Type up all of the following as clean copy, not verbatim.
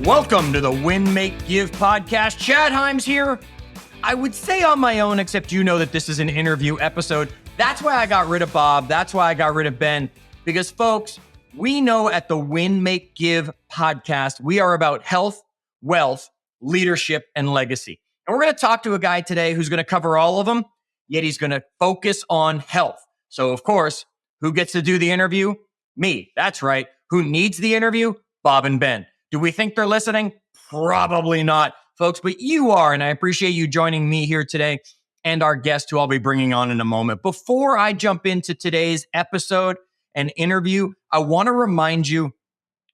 Welcome to the Win, Make, Give podcast. Chad Himes here. I would say on my own, except you know that this is an interview episode. That's why I got rid of Bob. That's why I got rid of Ben. Because folks, we know at the Win, Make, Give podcast, we are about health, wealth, leadership, and legacy. And we're going to talk to a guy today who's going to cover all of them, yet he's going to focus on health. So of course, who gets to do the interview? Me. That's right. Who needs the interview? Bob and Ben. Do we think they're listening? Probably not, folks, but you are, and I appreciate you joining me here today and our guest who I'll be bringing on in a moment. Before I jump into today's episode and interview, I want to remind you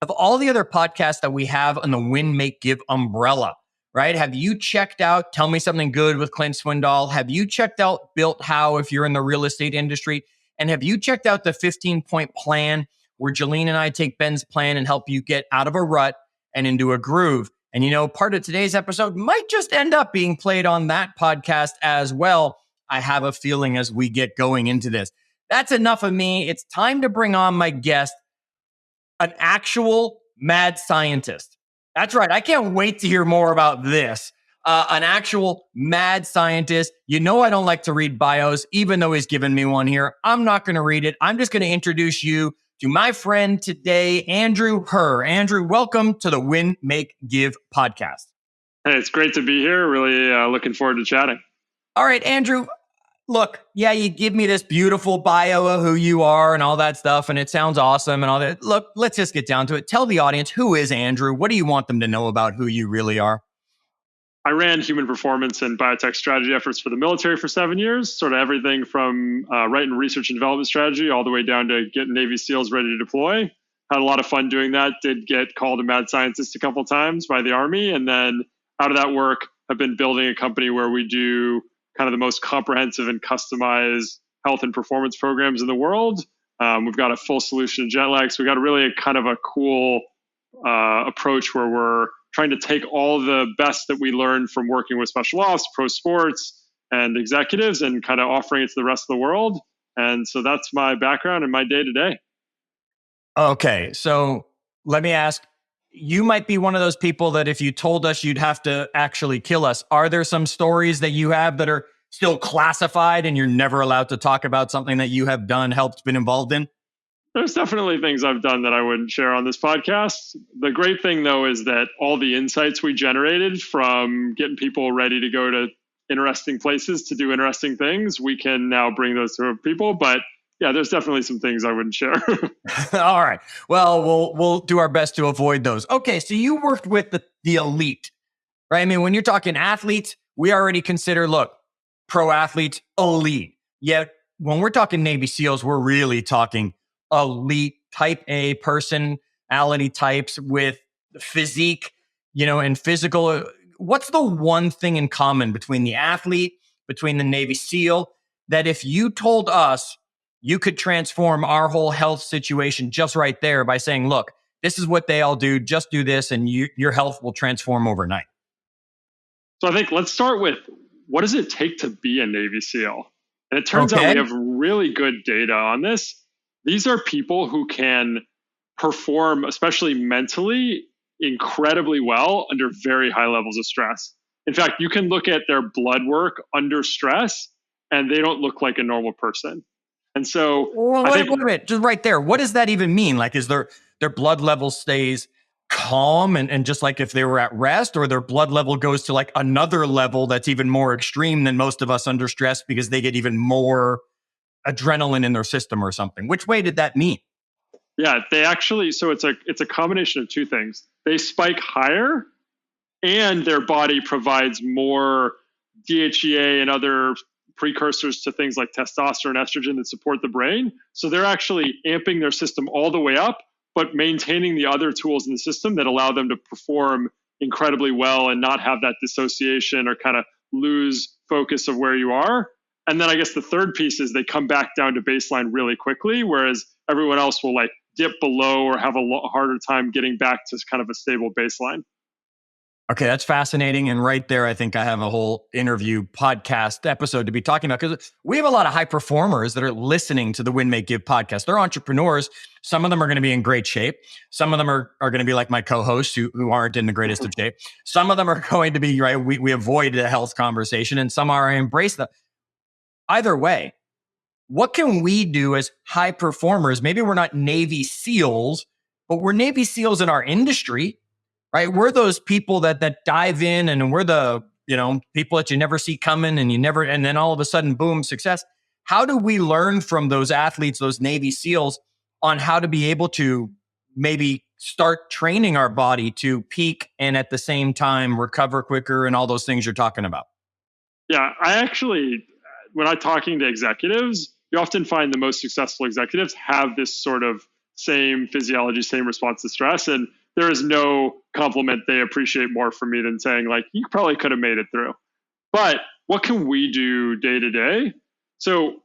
of all the other podcasts that we have on the Win, Make, Give umbrella, right? Have you checked out Tell Me Something Good with Clint Swindoll? Have you checked out Built How if you're in the real estate industry? And have you checked out the 15-point plan where Jolene and I take Ben's plan and help you get out of a rut and into a groove? And you know, part of today's episode might just end up being played on that podcast as well. I have a feeling as we get going into this. That's enough of me. It's time to bring on my guest, an actual mad scientist. That's right. I can't wait to hear more about this. An actual mad scientist. You know, I don't like to read bios, even though he's given me one here. I'm not going to read it. I'm just going to introduce you to my friend today, Andrew Herr. Andrew, welcome to the Win, Make, Give podcast. Hey, it's great to be here. Really looking forward to chatting. All right, Andrew, look, yeah, you give me this beautiful bio of who you are and all that stuff, and it sounds awesome and all that. Look, let's just get down to it. Tell the audience, who is Andrew? What do you want them to know about who you really are? I ran human performance and biotech strategy efforts for the military for 7 years, sort of everything from writing research and development strategy all the way down to getting Navy SEALs ready to deploy. Had a lot of fun doing that. Did get called a mad scientist a couple of times by the Army. And then out of that work, I've been building a company where we do kind of the most comprehensive and customized health and performance programs in the world. We've got a full solution to jet lag. So we've got a really kind of a cool approach where we're trying to take all the best that we learned from working with special ops, pro sports, and executives and kind of offering it to the rest of the world. And so that's my background and my day to day. Okay, so let me ask, you might be one of those people that if you told us you'd have to actually kill us, are there some stories that you have that are still classified and you're never allowed to talk about something that you have done, helped, been involved in? There's definitely things I've done that I wouldn't share on this podcast. The great thing, though, is that all the insights we generated from getting people ready to go to interesting places to do interesting things, we can now bring those to people. But yeah, there's definitely some things I wouldn't share. All right. Well, we'll do our best to avoid those. Okay, so you worked with the elite, right? I mean, when you're talking athletes, we already consider, look, pro athletes, elite. Yet when we're talking Navy SEALs, we're really talking elite type A personality types with physique, you know, and physical. What's the one thing in common between the athlete, between the Navy SEAL, that if you told us you could transform our whole health situation just right there by saying, look, this is what they all do, just do this, and your health will transform overnight? So I think let's start with, what does it take to be a Navy SEAL? And it turns out we have really good data on this. These are people who can perform, especially mentally, incredibly well under very high levels of stress. In fact, you can look at their blood work under stress and they don't look like a normal person. And so wait a minute, just right there. What does that even mean? Like, is their blood level stays calm and just like if they were at rest, or their blood level goes to like another level that's even more extreme than most of us under stress because they get even more adrenaline in their system or something? Which way did that mean? Yeah, they actually, so it's a combination of two things. They spike higher and their body provides more DHEA and other precursors to things like testosterone, estrogen that support the brain. So they're actually amping their system all the way up, but maintaining the other tools in the system that allow them to perform incredibly well and not have that dissociation or kind of lose focus of where you are. And then I guess the third piece is they come back down to baseline really quickly, whereas everyone else will like dip below or have a harder time getting back to kind of a stable baseline. Okay, that's fascinating. And right there, I think I have a whole interview podcast episode to be talking about because we have a lot of high performers that are listening to the Win, Make, Give podcast. They're entrepreneurs. Some of them are going to be in great shape. Some of them are going to be like my co-hosts who aren't in the greatest of shape. Some of them are going to be, right, we avoid a health conversation, and some are embrace that. Either way, what can we do as high performers? Maybe we're not Navy SEALs, but we're Navy SEALs in our industry, right? We're those people that dive in, and we're the, people that you never see coming, and then all of a sudden, boom, success. How do we learn from those athletes, those Navy SEALs, on how to be able to maybe start training our body to peak and at the same time recover quicker and all those things you're talking about? Yeah, I actually, when I'm talking to executives, you often find the most successful executives have this sort of same physiology, same response to stress. And there is no compliment they appreciate more from me than saying, like, you probably could have made it through. But what can we do day to day? So,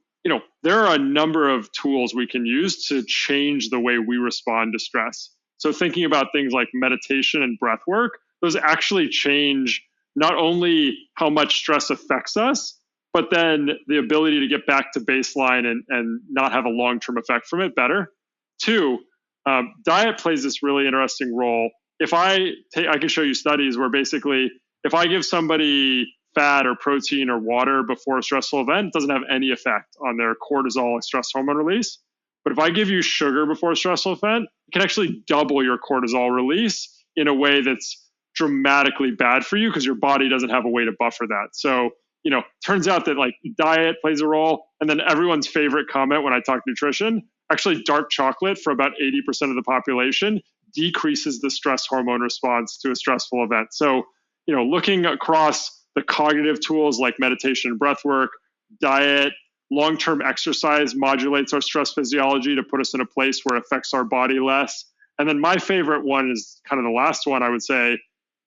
there are a number of tools we can use to change the way we respond to stress. So thinking about things like meditation and breath work, those actually change not only how much stress affects us, but then the ability to get back to baseline and not have a long-term effect from it better. Two, diet plays this really interesting role. If I can show you studies where basically if I give somebody fat or protein or water before a stressful event, it doesn't have any effect on their cortisol stress hormone release. But if I give you sugar before a stressful event, it can actually double your cortisol release in a way that's dramatically bad for you because your body doesn't have a way to buffer that. So, turns out that like diet plays a role. And then everyone's favorite comment when I talk nutrition, actually dark chocolate for about 80% of the population decreases the stress hormone response to a stressful event. So, looking across the cognitive tools like meditation and breath work, diet, long-term exercise modulates our stress physiology to put us in a place where it affects our body less. And then my favorite one is kind of the last one I would say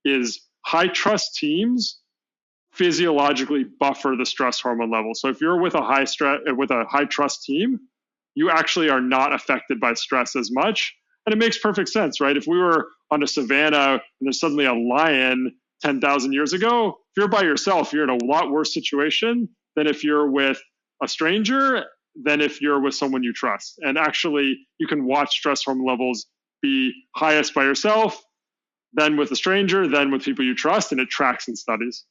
is high trust teams physiologically buffer the stress hormone level. So if you're with a high trust team, you actually are not affected by stress as much. And it makes perfect sense, right? If we were on a savanna and there's suddenly a lion 10,000 years ago, if you're by yourself, you're in a lot worse situation than if you're with a stranger, than if you're with someone you trust. And actually, you can watch stress hormone levels be highest by yourself, then with a stranger, then with people you trust, and it tracks in studies.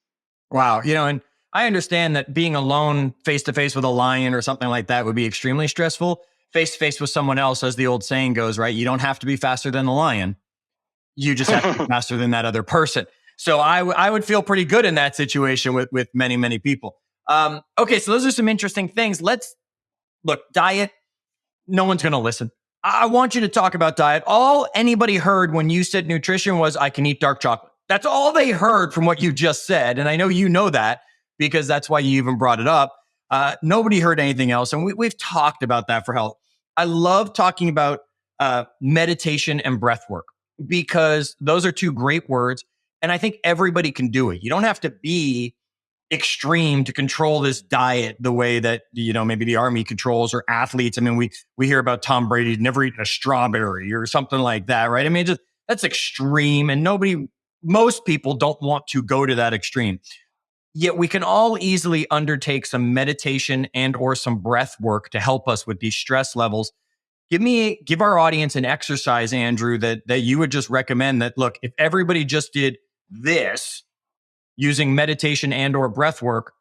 Wow. And I understand that being alone face to face with a lion or something like that would be extremely stressful. Face to face with someone else, as the old saying goes, right? You don't have to be faster than the lion. You just have to be faster than that other person. So I would feel pretty good in that situation with many, many people. Okay, so those are some interesting things. Let's look, diet, no one's going to listen. I want you to talk about diet. All anybody heard when you said nutrition was, I can eat dark chocolate. That's all they heard from what you just said. And I know you know that because that's why you even brought it up. Nobody heard anything else. And we've talked about that for health. I love talking about meditation and breath work because those are two great words. And I think everybody can do it. You don't have to be extreme to control this diet the way that, maybe the Army controls or athletes. I mean, we hear about Tom Brady never eating a strawberry or something like that, right? I mean, that's extreme. And most people don't want to go to that extreme. Yet we can all easily undertake some meditation and or some breath work to help us with these stress levels. Give our audience an exercise, Andrew, that you would just recommend that, look, if everybody just did this using meditation and or breath work,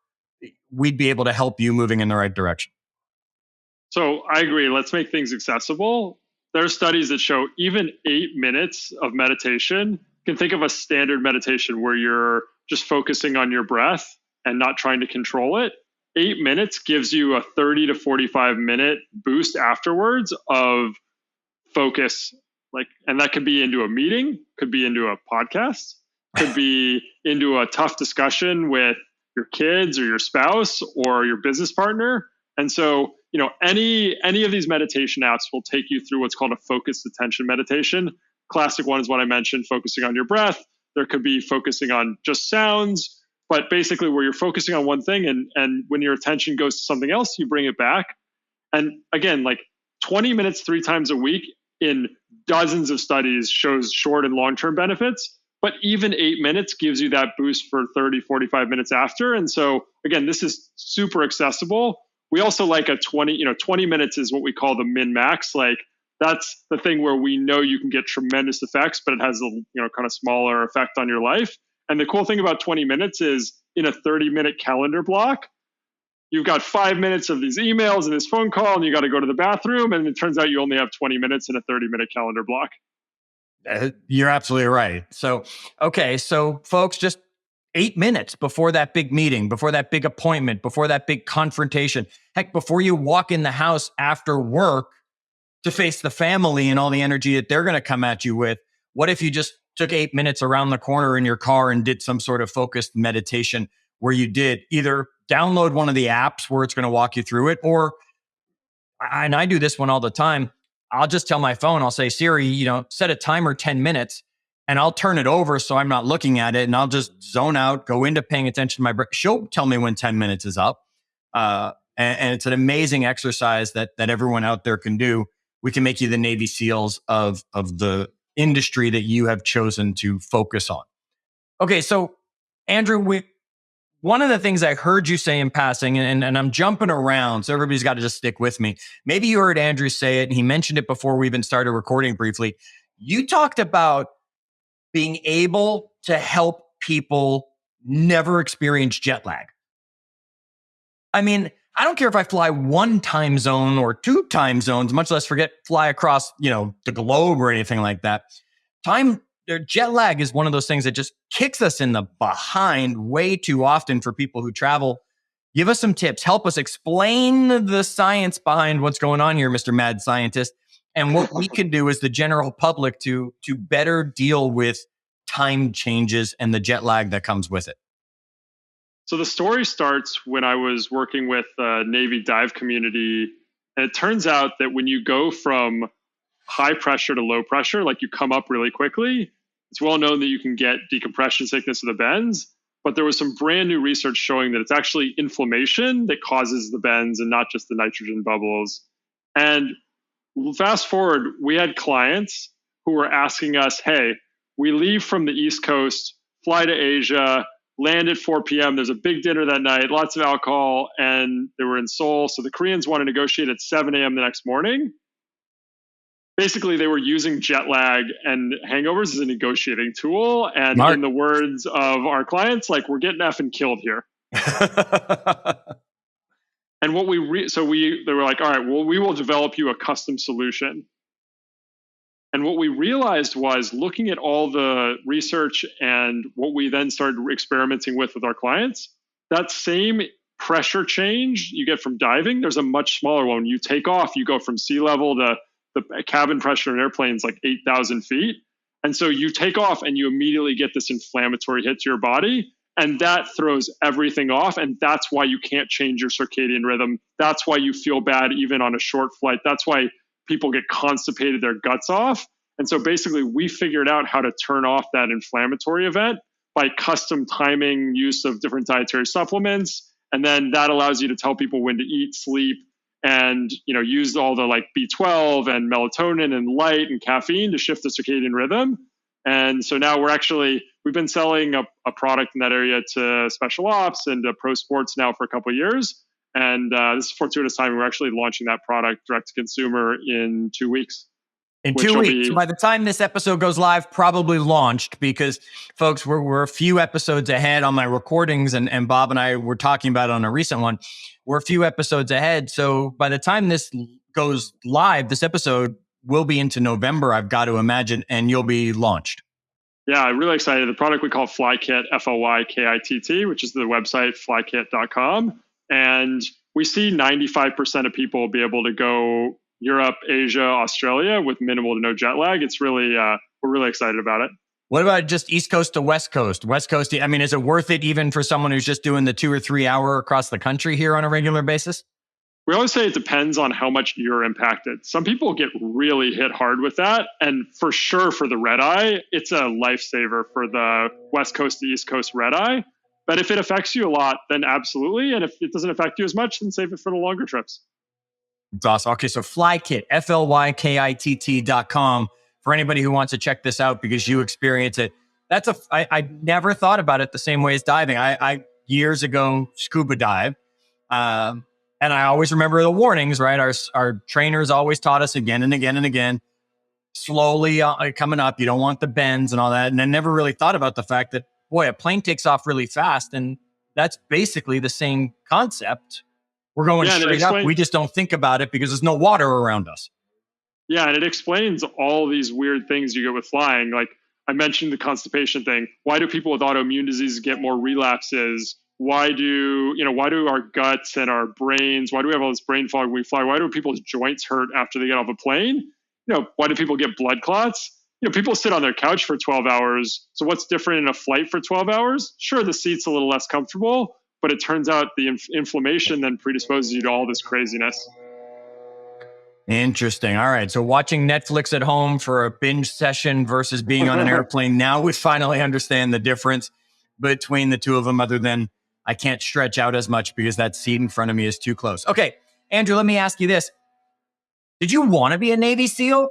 we'd be able to help you moving in the right direction. So I agree. Let's make things accessible. There are studies that show even 8 minutes of meditation. You can think of a standard meditation where you're just focusing on your breath and not trying to control it. 8 minutes gives you a 30 to 45 minute boost afterwards of focus. And that could be into a meeting, could be into a podcast, could be into a tough discussion with your kids or your spouse or your business partner. And so, any of these meditation apps will take you through what's called a focused attention meditation. Classic one is what I mentioned, focusing on your breath. There could be focusing on just sounds, but basically where you're focusing on one thing and when your attention goes to something else, you bring it back. And again, 20 minutes 3 times a week in dozens of studies shows short and long-term benefits. But even 8 minutes gives you that boost for 30, 45 minutes after. And so again, this is super accessible. We also like a 20 minutes is what we call the min max. Like that's the thing where we know you can get tremendous effects, but it has a kind of smaller effect on your life. And the cool thing about 20 minutes is in a 30-minute calendar block, you've got 5 minutes of these emails and this phone call, and you got to go to the bathroom. And it turns out you only have 20 minutes in a 30-minute calendar block. You're absolutely right. So, okay. So folks, just 8 minutes before that big meeting, before that big appointment, before that big confrontation, heck, before you walk in the house after work to face the family and all the energy that they're going to come at you with. What if you just took 8 minutes around the corner in your car and did some sort of focused meditation where you did either download one of the apps where it's going to walk you through it, or, and I do this one all the time, I'll just tell my phone, I'll say, Siri, set a timer 10 minutes and I'll turn it over so I'm not looking at it, and I'll just zone out, go into paying attention to my breath. She'll tell me when 10 minutes is up. And it's an amazing exercise that everyone out there can do. We can make you the Navy SEALs of the industry that you have chosen to focus on. Okay, so Andrew, one of the things I heard you say in passing, and I'm jumping around, so everybody's got to just stick with me. Maybe you heard Andrew say it, and he mentioned it before we even started recording briefly. You talked about being able to help people never experience jet lag. I mean, I don't care if I fly one time zone or two time zones, much less fly across, the globe or anything like that. Jet lag is one of those things that just kicks us in the behind way too often for people who travel. Give us some tips. Help us explain the science behind what's going on here, Mr. Mad Scientist, and what we can do as the general public to better deal with time changes and the jet lag that comes with it. So the story starts when I was working with the Navy dive community. And it turns out that when you go from high pressure to low pressure, like you come up really quickly, it's well known that you can get decompression sickness of the bends. But there was some brand new research showing that it's actually inflammation that causes the bends and not just the nitrogen bubbles. And fast forward, we had clients who were asking us, hey, we leave from the East Coast, fly to Asia, land at 4 p.m. There's a big dinner that night, lots of alcohol, and they were in Seoul. So the Koreans want to negotiate at 7 a.m. the next morning. Basically, they were using jet lag and hangovers as a negotiating tool. And Mark, in the words of our clients, like, we're getting effing killed here. And what they were like, all right, well, we will develop you a custom solution. And what we realized was, looking at all the research and what we then started experimenting with our clients, that same pressure change you get from diving, there's a much smaller one. You take off, you go from sea level to the cabin pressure in airplanes like 8,000 feet. And so you take off and you immediately get this inflammatory hit to your body. And that throws everything off. And that's why you can't change your circadian rhythm. That's why you feel bad even on a short flight. That's why people get constipated, their guts off. And so basically we figured out how to turn off that inflammatory event by custom timing, use of different dietary supplements. And then that allows you to tell people when to eat, sleep, and use all the like B12 and melatonin and light and caffeine to shift the circadian rhythm. And so now we've been selling a product in that area to special ops and to pro sports now for a couple of years. And this is fortuitous timing. We're actually launching that product direct to consumer in 2 weeks. In 2 weeks. By the time this episode goes live, probably launched, because folks, we're a few episodes ahead on my recordings, and Bob and I were talking about it on a recent one. We're a few episodes ahead. So by the time this goes live, this episode will be into November, I've got to imagine, and you'll be launched. Yeah, I'm really excited. The product we call FlyKit, FLYKITT, which is the website, flykit.com. And we see 95% of people be able to go Europe, Asia, Australia with minimal to no jet lag. It's really, we're really excited about it. What about just East Coast to West Coast? West Coast, I mean, is it worth it even for someone who's just doing the 2 or 3 hour across the country here on a regular basis? We always say it depends on how much you're impacted. Some people get really hit hard with that. And for sure, for the red eye, it's a lifesaver for the West Coast to East Coast red eye. But if it affects you a lot, then absolutely. And if it doesn't affect you as much, then save it for the longer trips. It's awesome. Okay, so FlyKit, FLYKITT.com, for anybody who wants to check this out because you experience it. I never thought about it the same way as diving. I years ago scuba dive. And I always remember the warnings, right? Our trainers always taught us again and again and again, slowly coming up. You don't want the bends and all that. And I never really thought about the fact that, boy, a plane takes off really fast. And that's basically the same concept. We're going Yeah, and straight up. We just don't think about it because there's no water around us. Yeah, and it explains all these weird things you get with flying. Like I mentioned the constipation thing. Why do people with autoimmune disease get more relapses? Why do our guts and our brains, why do we have all this brain fog when we fly? Why do people's joints hurt after they get off a plane? Why do people get blood clots? People sit on their couch for 12 hours. So what's different in a flight for 12 hours? Sure, the seat's a little less comfortable, but it turns out the inflammation then predisposes you to all this craziness. Interesting. All right. So watching Netflix at home for a binge session versus being on an airplane. Now we finally understand the difference between the two of them, other than I can't stretch out as much because that seat in front of me is too close. Okay, Andrew, let me ask you this. Did you want to be a Navy SEAL?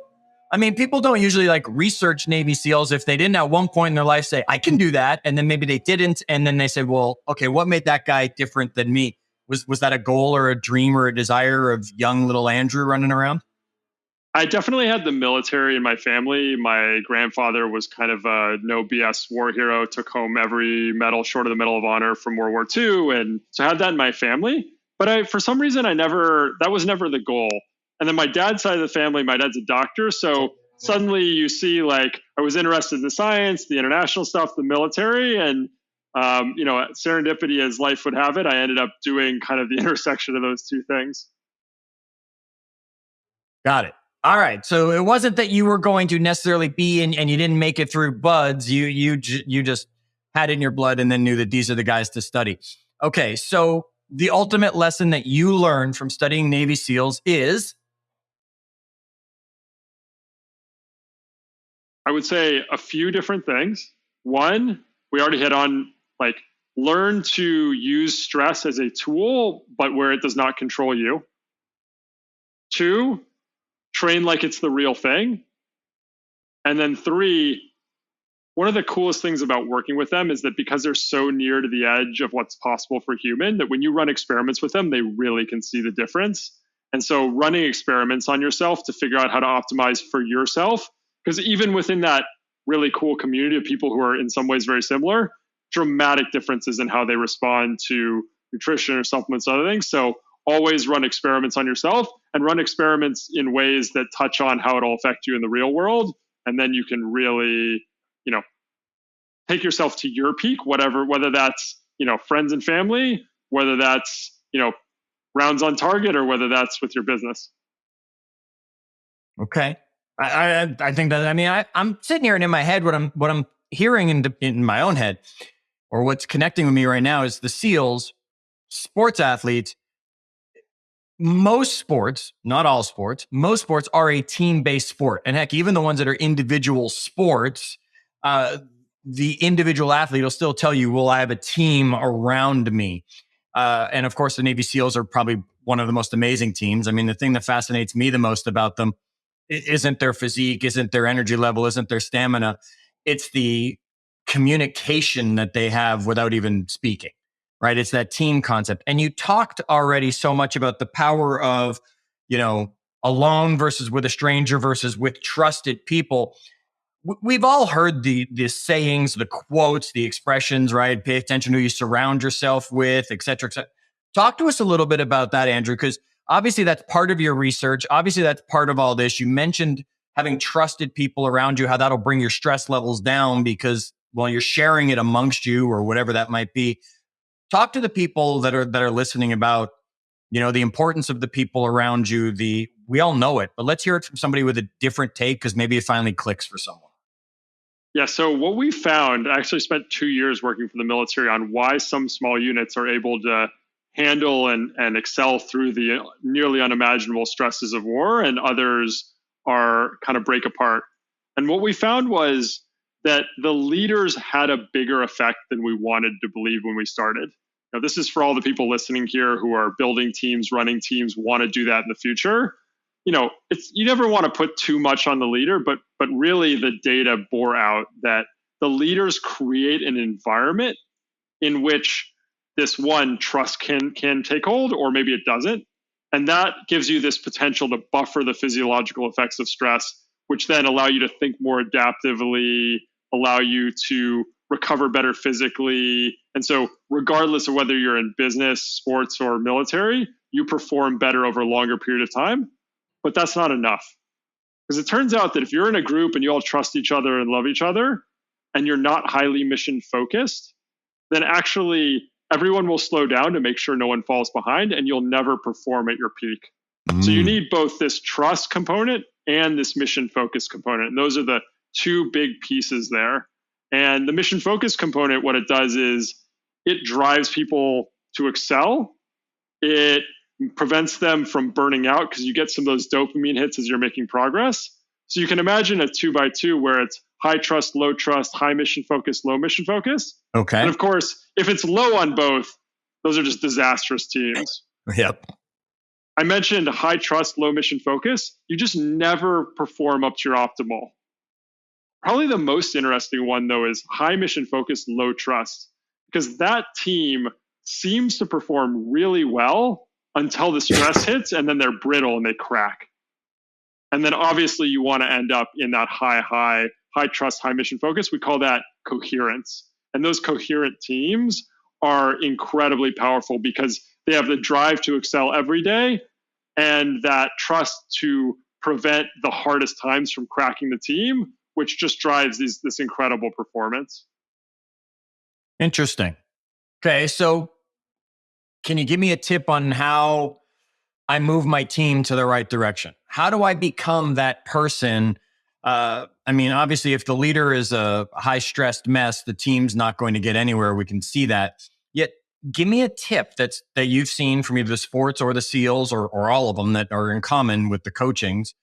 I mean, people don't usually research Navy SEALs if they didn't at one point in their life say, I can do that. And then maybe they didn't. And then they said, well, okay, what made that guy different than me? Was that a goal or a dream or a desire of young little Andrew running around? I definitely had the military in my family. My grandfather was kind of a no BS war hero, took home every medal short of the Medal of Honor from World War II. And so I had that in my family. But for some reason, that was never the goal. And then my dad's side of the family, my dad's a doctor. So suddenly you see I was interested in the science, the international stuff, the military. And, serendipity as life would have it, I ended up doing kind of the intersection of those two things. Got it. All right. So it wasn't that you were going to necessarily be in and you didn't make it through buds. You just had it in your blood and then knew that these are the guys to study. Okay. So the ultimate lesson that you learned from studying Navy SEALs is? I would say a few different things. One, we already hit on learn to use stress as a tool, but where it does not control you. Two, train like it's the real thing. And then three, one of the coolest things about working with them is that because they're so near to the edge of what's possible for human, that when you run experiments with them, they really can see the difference. And so running experiments on yourself to figure out how to optimize for yourself, because even within that really cool community of people who are in some ways very similar, dramatic differences in how they respond to nutrition or supplements and other things. So always run experiments on yourself and run experiments in ways that touch on how it'll affect you in the real world. And then you can really, take yourself to your peak, whether that's, friends and family, whether that's, rounds on target, or whether that's with your business. Okay. I think that, I'm sitting here and in my head, what I'm hearing in my own head, or what's connecting with me right now, is the SEALs, sports athletes. Most sports, not all sports, most sports are a team-based sport. And heck, even the ones that are individual sports, the individual athlete will still tell you, well, I have a team around me. And of course, the Navy SEALs are probably one of the most amazing teams. I mean, the thing that fascinates me the most about them isn't their physique, isn't their energy level, isn't their stamina. It's the communication that they have without even speaking, right? It's that team concept. And you talked already so much about the power of, alone versus with a stranger versus with trusted people. We've all heard the sayings, the quotes, the expressions, right? Pay attention to who you surround yourself with, et cetera, et cetera. Talk to us a little bit about that, Andrew, because obviously that's part of your research. Obviously that's part of all this. You mentioned having trusted people around you, how that'll bring your stress levels down because, well, you're sharing it amongst you or whatever that might be. Talk to the people that are listening about, the importance of the people around you. We all know it, but let's hear it from somebody with a different take, because maybe it finally clicks for someone. Yeah. So what we found, I actually spent 2 years working for the military on why some small units are able to handle and excel through the nearly unimaginable stresses of war, and others are kind of break apart. And what we found was that the leaders had a bigger effect than we wanted to believe when we started. Now, this is for all the people listening here who are building teams, running teams, want to do that in the future. You never want to put too much on the leader, but really the data bore out that the leaders create an environment in which this one trust can take hold, or maybe it doesn't. And that gives you this potential to buffer the physiological effects of stress, which then allow you to think more adaptively, allow you to recover better physically. And so regardless of whether you're in business, sports, or military, you perform better over a longer period of time. But that's not enough. Because it turns out that if you're in a group and you all trust each other and love each other, and you're not highly mission focused, then actually everyone will slow down to make sure no one falls behind, and you'll never perform at your peak. So you need both this trust component and this mission focused component. And those are the two big pieces there. And the mission focused component, what it does is it drives people to excel. It prevents them from burning out because you get some of those dopamine hits as you're making progress. So you can imagine a 2x2 where it's high trust, low trust, high mission focus, low mission focus. Okay. And of course, if it's low on both, those are just disastrous teams. Yep. I mentioned high trust, low mission focus. You just never perform up to your optimal. Probably the most interesting one, though, is high mission focus, low trust, because that team seems to perform really well until the stress hits, and then they're brittle and they crack. And then obviously you want to end up in that high trust, high mission focus. We call that coherence. And those coherent teams are incredibly powerful because they have the drive to excel every day and that trust to prevent the hardest times from cracking the team, which just drives this incredible performance. Interesting. Okay, so can you give me a tip on how I move my team to the right direction? How do I become that person? I mean, obviously, if the leader is a high-stressed mess, the team's not going to get anywhere. We can see that. Yet, give me a tip that you've seen from either the sports or the SEALs or all of them that are in common with the coachings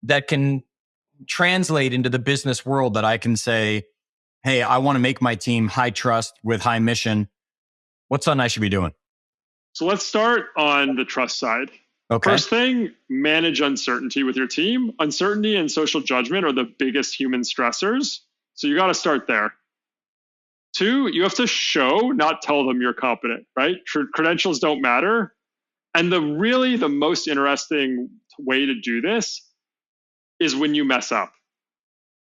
that can translate into the business world that I can say, hey, I want to make my team high trust with high mission. What's something I should be doing? So let's start on the trust side. Okay. First thing, manage uncertainty with your team. Uncertainty and social judgment are the biggest human stressors. So you got to start there. 2, you have to show, not tell them you're competent, right? Credentials don't matter. And the most interesting way to do this is when you mess up.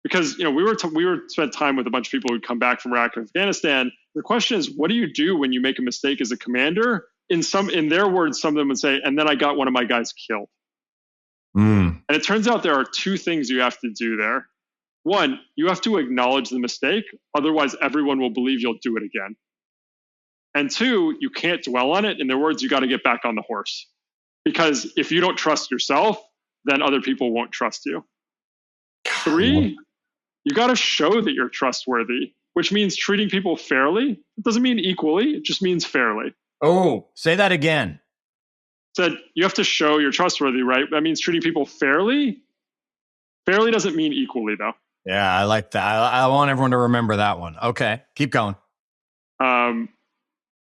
Because we were spent time with a bunch of people who'd come back from Iraq and Afghanistan. The question is, what do you do when you make a mistake as a commander? In their words, some of them would say, and then I got one of my guys killed. And it turns out there are 2 things you have to do there. 1, you have to acknowledge the mistake. Otherwise, everyone will believe you'll do it again. And 2, you can't dwell on it. In their words, you got to get back on the horse. Because if you don't trust yourself, then other people won't trust you. 3, you got to show that you're trustworthy, which means treating people fairly. It doesn't mean equally. It just means fairly. Oh, say that again. Said you have to show you're trustworthy, right? That means treating people fairly. Fairly doesn't mean equally, though. Yeah, I like that. I want everyone to remember that one. Okay, keep going. And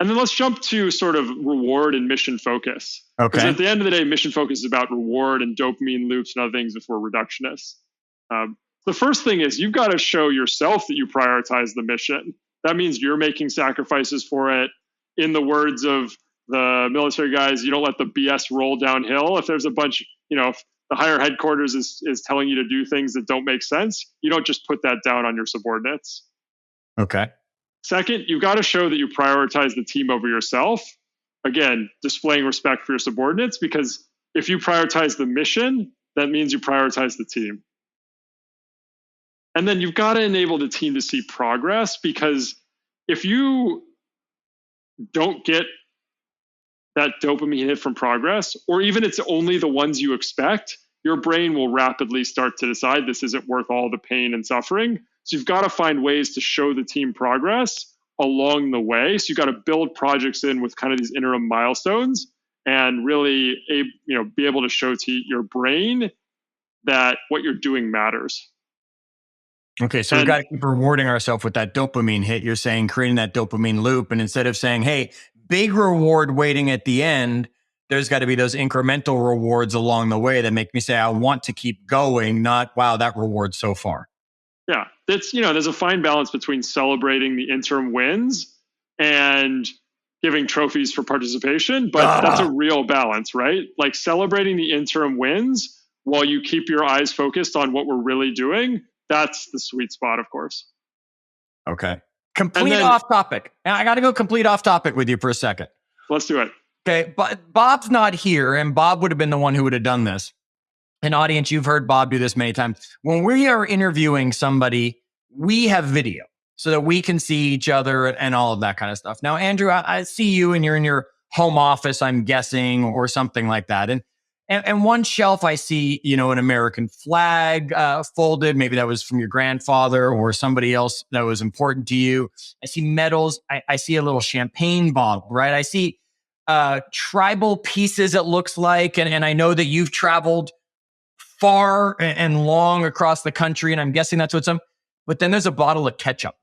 then let's jump to sort of reward and mission focus. Okay. Because at the end of the day, mission focus is about reward and dopamine loops and other things if we're reductionists. The first thing is you've got to show yourself that you prioritize the mission. That means you're making sacrifices for it. In the words of the military guys, you don't let the BS roll downhill. If there's a bunch, if the higher headquarters is telling you to do things that don't make sense, you don't just put that down on your subordinates. Okay. Second, you've got to show that you prioritize the team over yourself. Again, displaying respect for your subordinates, because if you prioritize the mission, that means you prioritize the team. And then you've got to enable the team to see progress, because if you don't get that dopamine hit from progress, or even it's only the ones you expect, your brain will rapidly start to decide this isn't worth all the pain and suffering. So you've got to find ways to show the team progress along the way. So you've got to build projects in with kind of these interim milestones and really be able to show to your brain that what you're doing matters. Okay, so we've got to keep rewarding ourselves with that dopamine hit. You're saying creating that dopamine loop. And instead of saying, hey, big reward waiting at the end, there's got to be those incremental rewards along the way that make me say, I want to keep going, not, wow, that reward so far. Yeah, that's, there's a fine balance between celebrating the interim wins and giving trophies for participation, but that's a real balance, right? Like celebrating the interim wins while you keep your eyes focused on what we're really doing. That's the sweet spot, of course. Okay. Complete off topic. I got to go complete off topic with you for a second. Let's do it. Okay. But Bob's not here, and Bob would have been the one who would have done this. An audience, you've heard Bob do this many times. When we are interviewing somebody, we have video so that we can see each other and all of that kind of stuff. Now, Andrew, I see you and you're in your home office, I'm guessing, or something like that. And one shelf, I see, an American flag folded. Maybe that was from your grandfather or somebody else that was important to you. I see medals. I see a little champagne bottle, right? I see tribal pieces, it looks like. And I know that you've traveled far and long across the country, and I'm guessing that's what's but then there's a bottle of ketchup.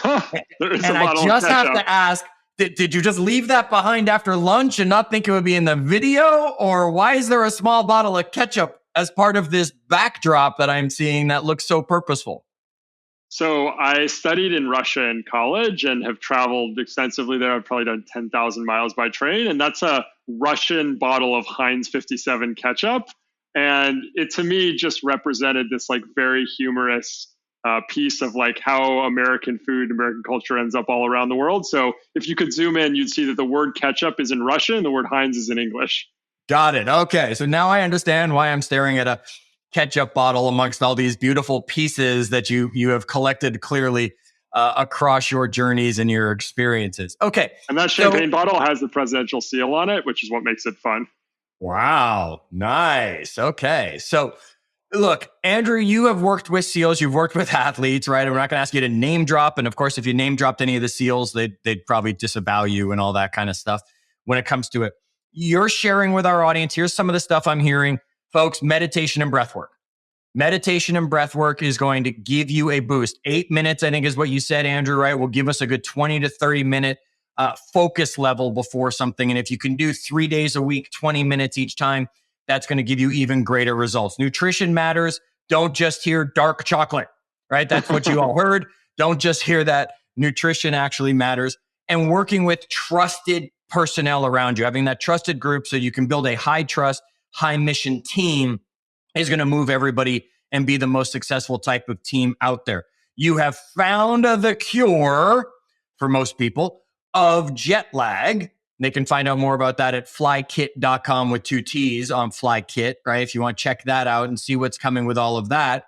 There is and a I bottle just of ketchup. have to ask, did you just leave that behind after lunch and not think it would be in the video? Or why is there a small bottle of ketchup as part of this backdrop that I'm seeing that looks so purposeful? So I studied in Russia in college and have traveled extensively there. I've probably done 10,000 miles by train. And that's a Russian bottle of Heinz 57 ketchup. And it, to me, just represented this like very humorous piece of like how American food, American culture ends up all around the world. So if you could zoom in, you'd see that the word ketchup is in Russian, and the word Heinz is in English. Got it. Okay. So now I understand why I'm staring at a ketchup bottle amongst all these beautiful pieces that you have collected clearly across your journeys and your experiences. Okay. And that champagne bottle has the presidential seal on it, which is what makes it fun. Wow. Nice. Okay. So look, Andrew, you have worked with SEALs. You've worked with athletes, right? We're not going to ask you to name drop. And of course, if you name dropped any of the SEALs, they'd probably disavow you and all that kind of stuff when it comes to it. You're sharing with our audience. Here's some of the stuff I'm hearing. Folks, meditation and breath work. Meditation and breath work is going to give you a boost. 8 minutes, I think, is what you said, Andrew, right? Will give us a good 20 to 30 minute focus level before something. And if you can do 3 days a week, 20 minutes each time, that's going to give you even greater results. Nutrition matters. Don't just hear dark chocolate, right? That's what you all heard. Don't just hear that. Nutrition actually matters. And working with trusted personnel around you, having that trusted group so you can build a high trust, high mission team is going to move everybody and be the most successful type of team out there. You have found the cure for most people of jet lag. They can find out more about that at flykit.com with 2 T's on flykit, right? If you want to check that out and see what's coming with all of that.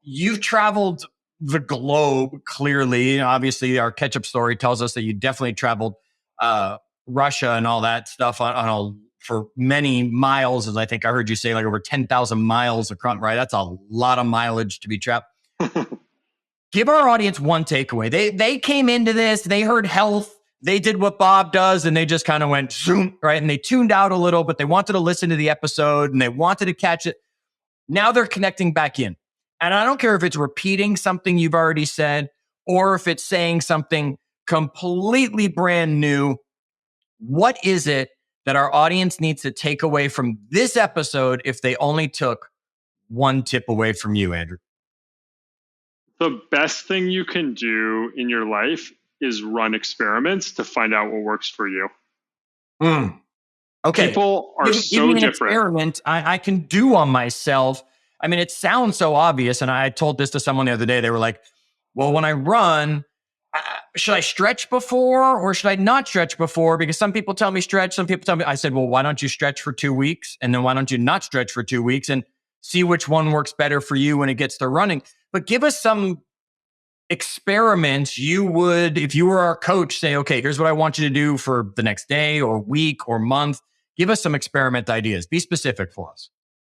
You've traveled the globe clearly. Obviously, our ketchup story tells us that you definitely traveled Russia and all that stuff for many miles, as I think I heard you say, like over 10,000 miles across, right? That's a lot of mileage to be trapped. Give our audience one takeaway. They came into this, they heard health, they did what Bob does, and they just kind of went zoom, right? And they tuned out a little, but they wanted to listen to the episode and they wanted to catch it. Now they're connecting back in. And I don't care if it's repeating something you've already said or if it's saying something completely brand new. What is it that our audience needs to take away from this episode if they only took one tip away from you, Andrew? The best thing you can do in your life is run experiments to find out what works for you. Okay. People are so give me an different. Experiment I can do on myself. I mean, it sounds so obvious. And I told this to someone the other day. They were like, well, when I run, should I stretch before or should I not stretch before? Because some people tell me stretch. Some people tell me, I said, well, why don't you stretch for 2 weeks? And then why don't you not stretch for 2 weeks and see which one works better for you when it gets to running? But give us some experiments you would, if you were our coach, say, okay, here's what I want you to do for the next day or week or month. Give us some experiment ideas. Be specific for us.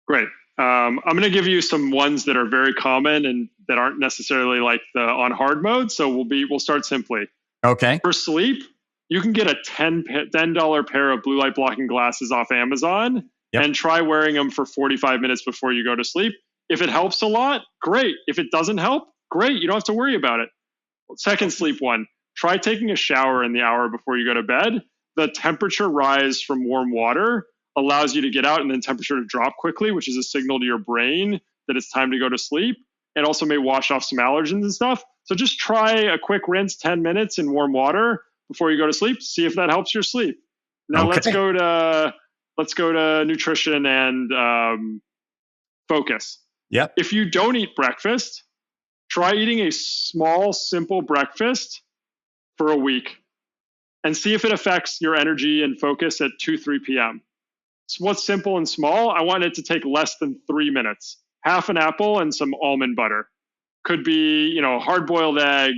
Great. I'm going to give you some ones that are very common and that aren't necessarily like the on hard mode. So we'll start simply. Okay. For sleep, you can get a $10 pair of blue light blocking glasses off Amazon and try wearing them for 45 minutes before you go to sleep. If it helps a lot, great. If it doesn't help, great. You don't have to worry about it. Second sleep one, try taking a shower in the hour before you go to bed. The temperature rise from warm water allows you to get out and then temperature to drop quickly, which is a signal to your brain that it's time to go to sleep. It also may wash off some allergens and stuff. So just try a quick rinse, 10 minutes in warm water before you go to sleep. See if that helps your sleep. Now let's go to nutrition and focus. Yep. If you don't eat breakfast, try eating a small, simple breakfast for a week and see if it affects your energy and focus at 2-3 p.m. So what's simple and small? I want it to take less than 3 minutes. Half an apple and some almond butter. Could be, a hard-boiled egg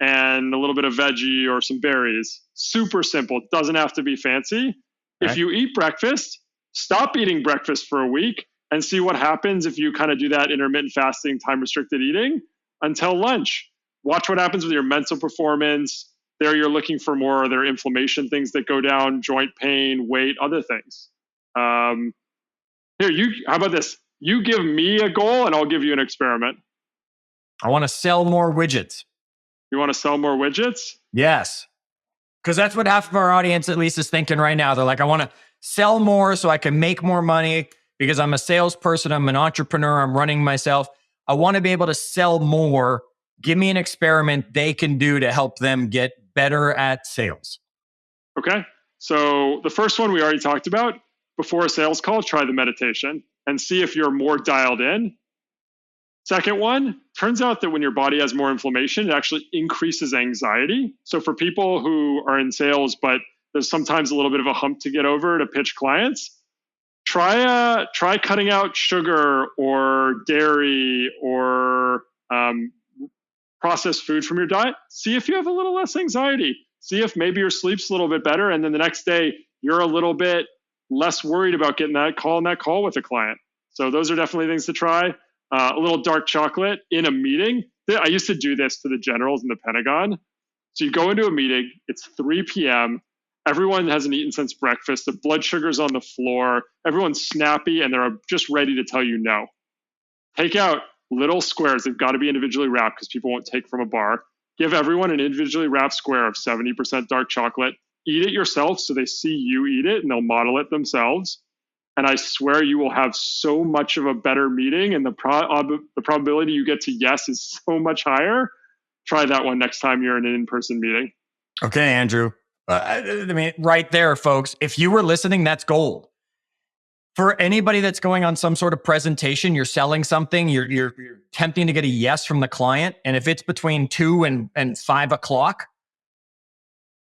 and a little bit of veggie or some berries. Super simple. It doesn't have to be fancy. Right. If you eat breakfast, stop eating breakfast for a week and see what happens if you kind of do that intermittent fasting, time-restricted eating until lunch. Watch what happens with your mental performance. There you're looking for more of their inflammation, things that go down, joint pain, weight, other things. How about this? You give me a goal and I'll give you an experiment. I want to sell more widgets. You want to sell more widgets? Yes. Because that's what half of our audience at least is thinking right now. They're like, I want to sell more so I can make more money because I'm a salesperson. I'm an entrepreneur. I'm running myself. I want to be able to sell more. Give me an experiment they can do to help them get better at sales. Okay. So the first one we already talked about. Before a sales call, try the meditation and see if you're more dialed in. Second one, turns out that when your body has more inflammation, it actually increases anxiety. So for people who are in sales, but there's sometimes a little bit of a hump to get over to pitch clients, try cutting out sugar or dairy or processed food from your diet. See if you have a little less anxiety. See if maybe your sleep's a little bit better. And then the next day, you're a little bit less worried about getting that call with a client. So those are definitely things to try. A little dark chocolate in a meeting. I used to do this to the generals in the Pentagon. So you go into a meeting, it's 3 p.m. Everyone hasn't eaten since breakfast. The blood sugar's on the floor. Everyone's snappy and they're just ready to tell you no. Take out little squares. They've got to be individually wrapped because people won't take from a bar. Give everyone an individually wrapped square of 70% dark chocolate. Eat it yourself so they see you eat it and they'll model it themselves. And I swear you will have so much of a better meeting and the probability you get to yes is so much higher. Try that one next time you're in an in-person meeting. Okay, Andrew. I mean, right there, folks. If you were listening, that's gold. For anybody that's going on some sort of presentation, you're selling something, you're attempting to get a yes from the client. And if it's between 2 and 5 o'clock,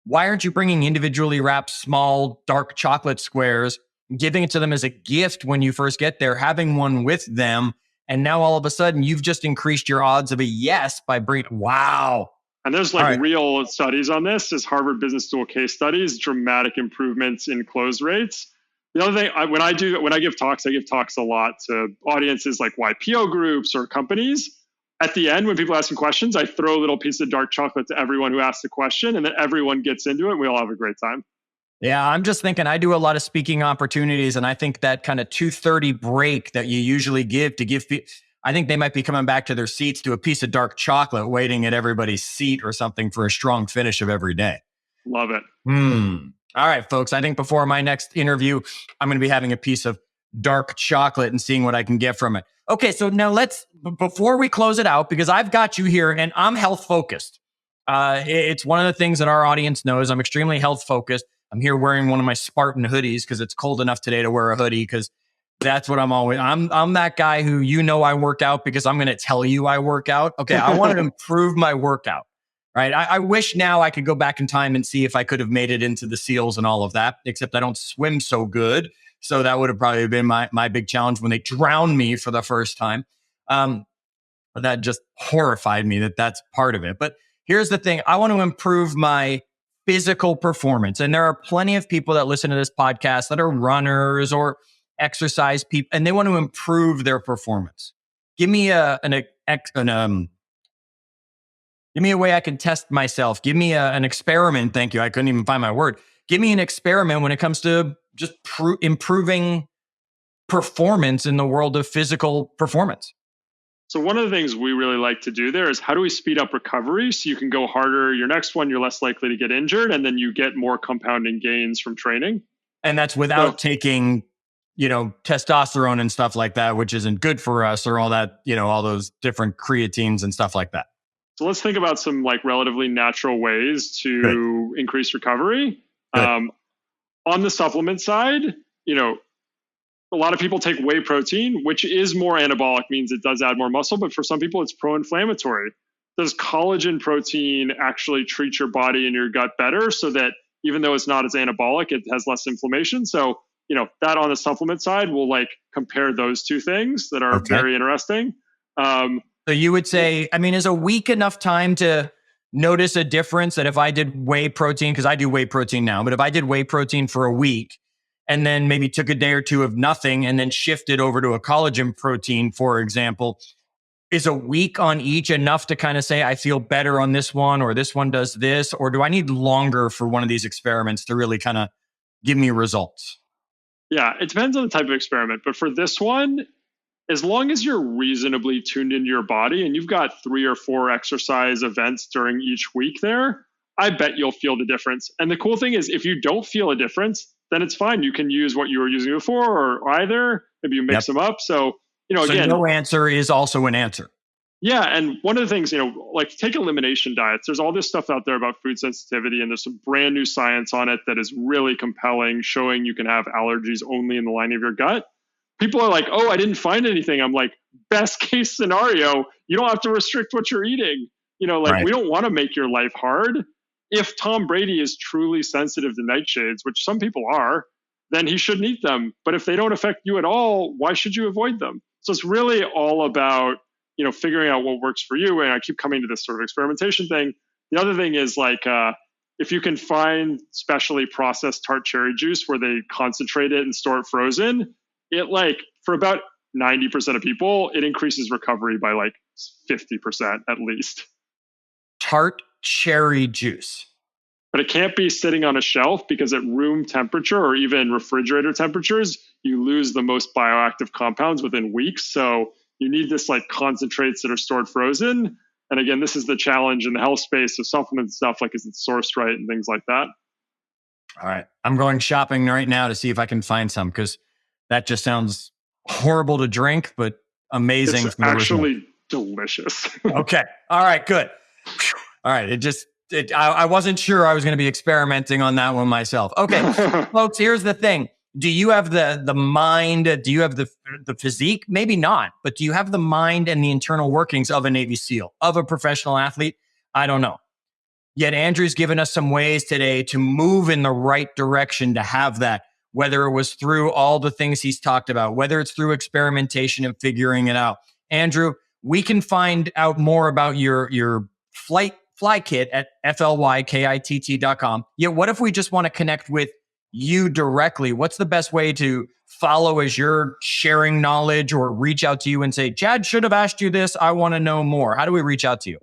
why aren't you bringing individually wrapped small dark chocolate squares, giving it to them as a gift when you first get there, having one with them, and now all of a sudden you've just increased your odds of a yes by bringing, wow. And there's real studies on this. There's Harvard Business School case studies, dramatic improvements in close rates. The other thing, when I give talks a lot to audiences like YPO groups or companies. At the end, when people are asking questions, I throw a little piece of dark chocolate to everyone who asks a question, and then everyone gets into it, and we all have a great time. Yeah, I'm just thinking, I do a lot of speaking opportunities, and I think that kind of 2:30 break that you usually give, I think they might be coming back to their seats to a piece of dark chocolate waiting at everybody's seat or something for a strong finish of every day. Love it. All right, folks, I think before my next interview, I'm going to be having a piece of dark chocolate and seeing what I can get from it. Okay, so now before we close it out, because I've got you here and I'm health focused. It's one of the things that our audience knows. I'm extremely health focused. I'm here wearing one of my Spartan hoodies because it's cold enough today to wear a hoodie because that's what I'm that guy who, I work out because I'm going to tell you I work out. Okay, I want to improve my workout, right? I wish now I could go back in time and see if I could have made it into the SEALs and all of that, except I don't swim so good. So that would have probably been my big challenge when they drowned me for the first time. But that just horrified me that's part of it. But here's the thing. I want to improve my physical performance. And there are plenty of people that listen to this podcast that are runners or exercise people, and they want to improve their performance. Give me an Give me a way I can test myself. Give me an experiment. Thank you. I couldn't even find my word. Give me an experiment when it comes to just improving performance in the world of physical performance. So one of the things we really like to do there is how do we speed up recovery so you can go harder? Your next one, you're less likely to get injured, and then you get more compounding gains from training. And that's without taking testosterone and stuff like that, which isn't good for us, or all that, all those different creatines and stuff like that. So let's think about some like relatively natural ways to increase recovery. On the supplement side, a lot of people take whey protein, which is more anabolic, means it does add more muscle, but for some people it's pro-inflammatory. Does collagen protein actually treat your body and your gut better, so that even though it's not as anabolic, it has less inflammation? So, that on the supplement side, we'll like compare those two things that are very interesting. So you would say, is a week enough time to notice a difference? That if I did whey protein, because I do whey protein now, but if I did whey protein for a week and then maybe took a day or two of nothing and then shifted over to a collagen protein, for example, is a week on each enough to kind of say, I feel better on this one, or this one does this? Or do I need longer for one of these experiments to really kind of give me results? Yeah, it depends on the type of experiment. But for this one, as long as you're reasonably tuned into your body and you've got 3 or 4 exercise events during each week there, I bet you'll feel the difference. And the cool thing is, if you don't feel a difference, then it's fine. You can use what you were using before or either. Maybe you mix them up. So, again, no answer is also an answer. Yeah. And one of the things, like take elimination diets. There's all this stuff out there about food sensitivity, and there's some brand new science on it that is really compelling, showing you can have allergies only in the lining of your gut. People are like, oh, I didn't find anything. I'm like, best case scenario, you don't have to restrict what you're eating. We don't want to make your life hard. If Tom Brady is truly sensitive to nightshades, which some people are, then he shouldn't eat them. But if they don't affect you at all, why should you avoid them? So it's really all about, figuring out what works for you. And I keep coming to this sort of experimentation thing. The other thing is if you can find specially processed tart cherry juice where they concentrate it and store it frozen, it for about 90% of people, it increases recovery by 50% at least. Tart cherry juice. But it can't be sitting on a shelf, because at room temperature or even refrigerator temperatures, you lose the most bioactive compounds within weeks. So you need this concentrates that are stored frozen. And again, this is the challenge in the health space of supplement stuff, is it sourced right and things like that. All right. I'm going shopping right now to see if I can find some, because that just sounds horrible to drink, but amazing. It's actually delicious. Okay. All right, good. All right. I wasn't sure I was going to be experimenting on that one myself. Okay, folks, here's the thing. Do you have the mind? Do you have the physique? Maybe not, but do you have the mind and the internal workings of a Navy SEAL, of a professional athlete? I don't know. Yet Andrew's given us some ways today to move in the right direction to have that, whether it was through all the things he's talked about, whether it's through experimentation and figuring it out. Andrew, we can find out more about your fly kit at FLYKITT.com. Yet what if we just want to connect with you directly? What's the best way to follow as you're sharing knowledge, or reach out to you and say, Chad should have asked you this, I want to know more? How do we reach out to you?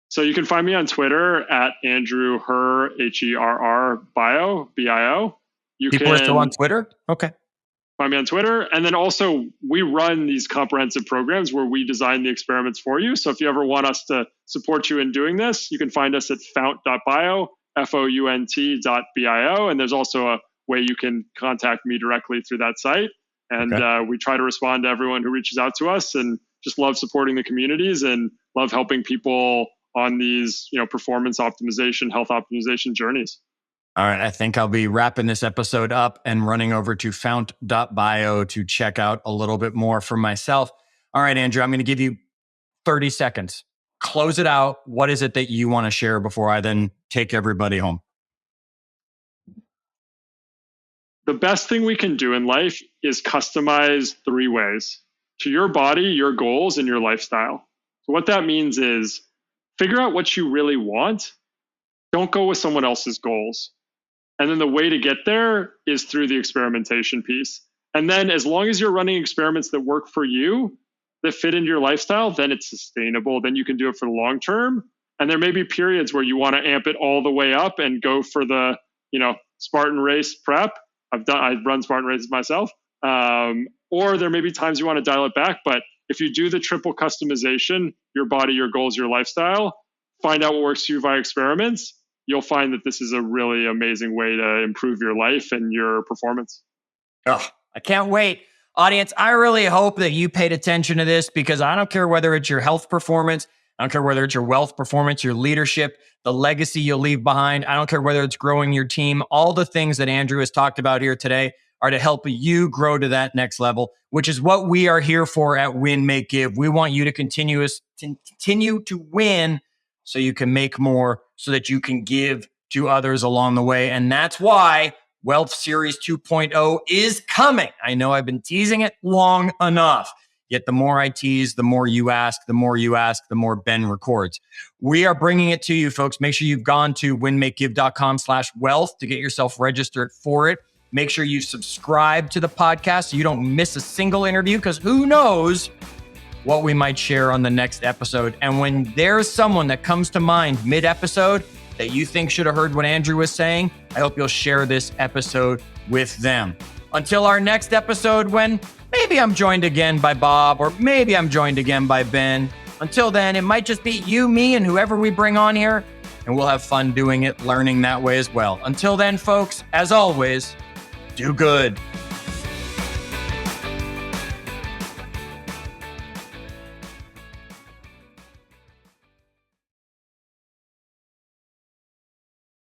So you can find me on Twitter at Andrew Herr, Herr bio, BIO. People are still on Twitter? Okay. Find me on Twitter. And then also, we run these comprehensive programs where we design the experiments for you. So if you ever want us to support you in doing this, you can find us at fount.bio, FOUNT.bio. And there's also a way you can contact me directly through that site. And we try to respond to everyone who reaches out to us, and just love supporting the communities and love helping people on these, performance optimization, health optimization journeys. All right. I think I'll be wrapping this episode up and running over to fount.bio to check out a little bit more for myself. All right, Andrew, I'm going to give you 30 seconds. Close it out. What is it that you want to share before I then take everybody home? The best thing we can do in life is customize 3 ways to your body, your goals, and your lifestyle. So what that means is figure out what you really want. Don't go with someone else's goals. And then the way to get there is through the experimentation piece. And then as long as you're running experiments that work for you, that fit into your lifestyle, then it's sustainable. Then you can do it for the long term. And there may be periods where you want to amp it all the way up and go for the, Spartan race prep. I run Spartan races myself. Or there may be times you want to dial it back. But if you do the triple customization, your body, your goals, your lifestyle, find out what works for you via experiments, you'll find that this is a really amazing way to improve your life and your performance. Oh, I can't wait. Audience, I really hope that you paid attention to this, because I don't care whether it's your health performance, I don't care whether it's your wealth performance, your leadership, the legacy you'll leave behind. I don't care whether it's growing your team. All the things that Andrew has talked about here today are to help you grow to that next level, which is what we are here for at Win, Make, Give. We want you to continue to win so you can make more, so that you can give to others along the way. And that's why Wealth Series 2.0 is coming. I know I've been teasing it long enough. Yet the more I tease, the more you ask, the more Ben records. We are bringing it to you, folks. Make sure you've gone to winmakegive.com/wealth to get yourself registered for it. Make sure you subscribe to the podcast so you don't miss a single interview, because who knows what we might share on the next episode. And when there's someone that comes to mind mid-episode that you think should have heard what Andrew was saying, I hope you'll share this episode with them. Until our next episode, when maybe I'm joined again by Bob, or maybe I'm joined again by Ben. Until then, it might just be you, me, and whoever we bring on here, and we'll have fun doing it, learning that way as well. Until then, folks, as always, do good.